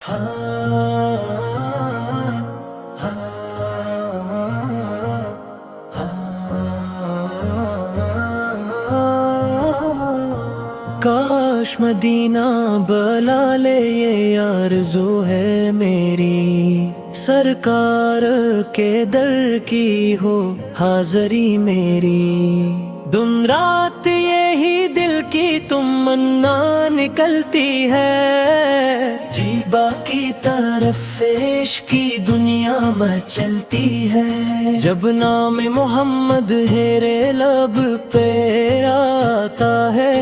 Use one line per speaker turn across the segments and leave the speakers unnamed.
کاش مدینہ بلا لے یہ آرزو ہے میری، سرکار کے در کی ہو حاضری میری۔ دن رات یہی دل کی تمنا نکلتی ہے، جی باقی طرف عشق کی دنیا میں چلتی ہے۔ جب نام محمد میرے لب پہ آتا ہے،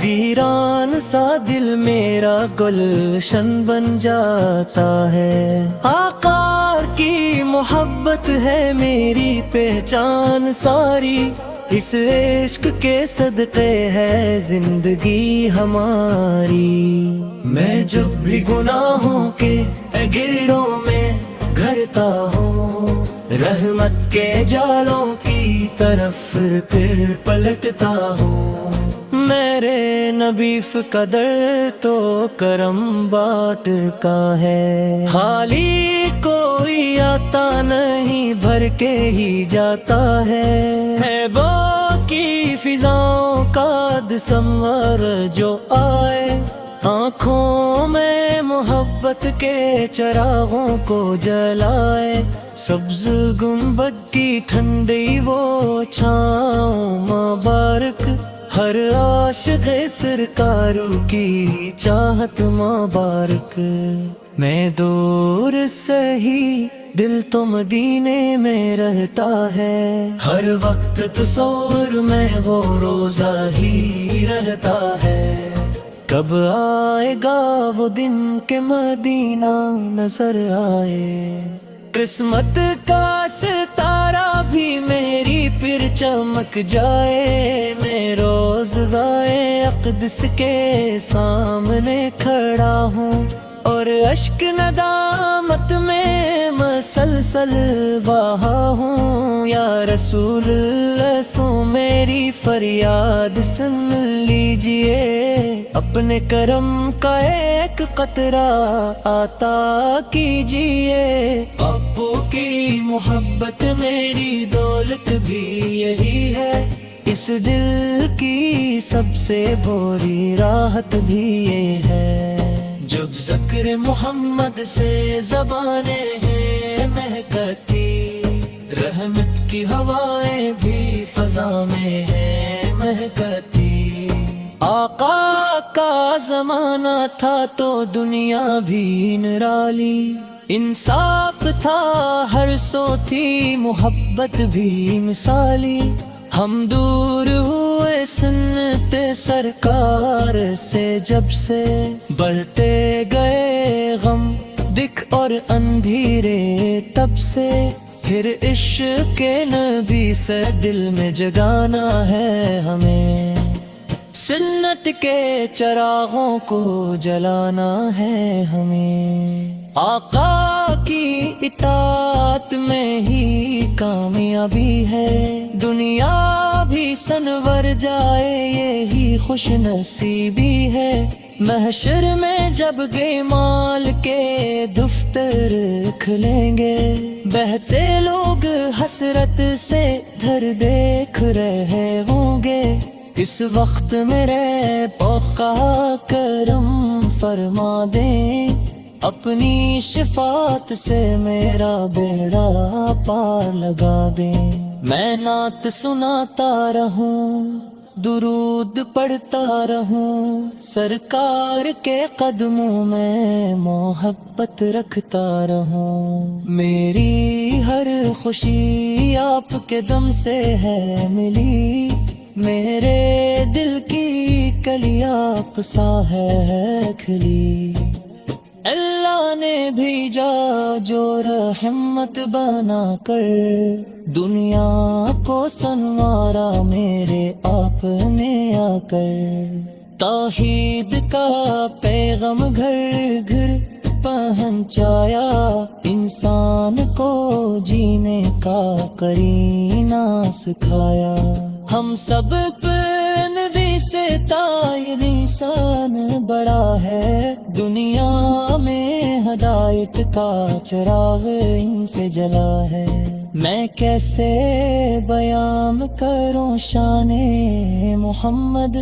ویران سا دل میرا گلشن بن جاتا ہے۔ آقا کی محبت ہے میری پہچان ساری، اس عشق کے صدقے ہے زندگی ہماری۔ میں جب بھی گناہوں کے گھیروں میں گھرتا ہوں، رحمت کے جالوں کی طرف پھر پلٹتا ہوں۔ میرے نبی قدر تو کرم بانٹ کا ہے، خالی کوئی آتا نہیں بھر کے ہی جاتا ہے۔ وہ کی فضاؤں کا دسمبر جو آئے، آنکھوں میں محبت کے چراغوں کو جلائے۔ سبز گنبد کی ٹھنڈی وہ چھاؤں مبارک، ہر عاشق سرکار کی چاہت مبارک۔ میں دور سے ہی دل تو مدینے میں رہتا ہے، ہر وقت تصور میں وہ روزہ ہی رہتا ہے۔ کب آئے گا وہ دن کہ مدینہ نظر آئے، قسمت کا ستارہ بھی میری پھر چمک جائے۔ میں روز گائے اقدس کے سامنے کھڑا ہوں، اور اشک ندامت میں مسلسل بہا ہوں۔ یا رسول اللہ سو میری فریاد سن لیجئے، اپنے کرم کا ایک قطرہ عطا کیجئے۔ ابو کی محبت میری دولت بھی یہی ہے، اس دل کی سب سے بڑی راحت بھی یہ ہے۔ جب ذکر محمد سے زبانیں ہیں مہکتی، رحمت کی ہوائیں بھی فضا میں ہیں مہکتی۔ آقا کا زمانہ تھا تو دنیا بھی نرالی، انصاف تھا ہر سو تھی محبت بھی مثالی۔ ہم دور ہوئے سنت سرکار سے جب سے، بڑھتے گئے غم دکھ اور اندھیرے تب سے۔ پھر عشق کے نبی سے دل میں جگانا ہے ہمیں، سنت کے چراغوں کو جلانا ہے ہمیں۔ آقا کی اطاعت میں ہی کامیابی ہے، دنیا بھی سنور جائے یہی خوش نصیبی ہے۔ محشر میں جب گیمال کے دفتر کھلیں گے، بہت سے لوگ حسرت سے دھر دیکھ رہے ہوں گے۔ اس وقت میرے پوقا کرم فرما دیں، اپنی شفاعت سے میرا بیڑا پار لگا دیں۔ میں نعت سناتا رہوں، درود پڑھتا رہوں، سرکار کے قدموں میں محبت رکھتا رہوں۔ میری ہر خوشی آپ کے دم سے ہے ملی، میرے دل کی کلی آپ سا ہے کھلی۔ اللہ نے بھیجا جو رحمت بنا کر، دنیا کو سنوارا میرے آپ نے آ کر۔ توحید کا پیغام گھر گھر پہنچایا، انسان کو جینے کا کرینہ سکھایا۔ ہم سب پہ نبی سے دیتا یہ انسان بڑا ہے، دنیا میں ہدایت کا چراغ ان سے جلا ہے۔ میں کیسے بیان کروں شان محمد،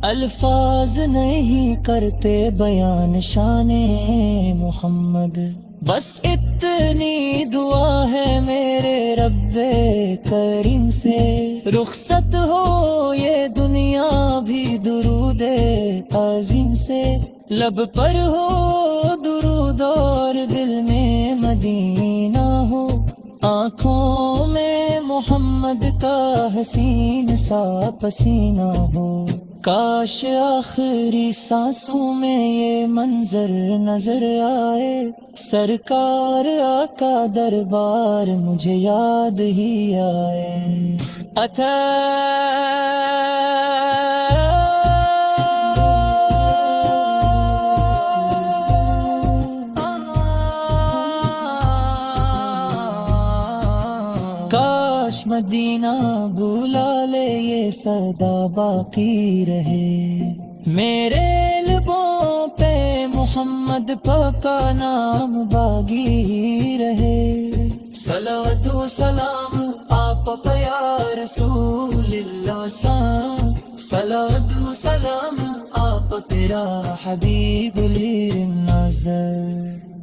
الفاظ نہیں کرتے بیان شان محمد۔ بس اتنی دعا ہے میرے رب کریم سے، رخصت ہو یہ دنیا بھی درود عظیم سے، لب پر ہو درود اور دل میں مدینہ ہو، آنکھوں میں محمد کا حسین سا پسینہ ہو۔ کاش آخری سانسوں میں یہ منظر نظر آئے، سرکار آقا دربار مجھے یاد ہی آئے۔ کاش مدینہ بلا لے یہ صدا باقی رہے، میرے لبوں پہ محمد پاک کا نام باقی رہے۔ صلوات و سلام آپ پہ یا رسول اللہ، صلوات و سلام آپ تیرا حبیب لیر نظر۔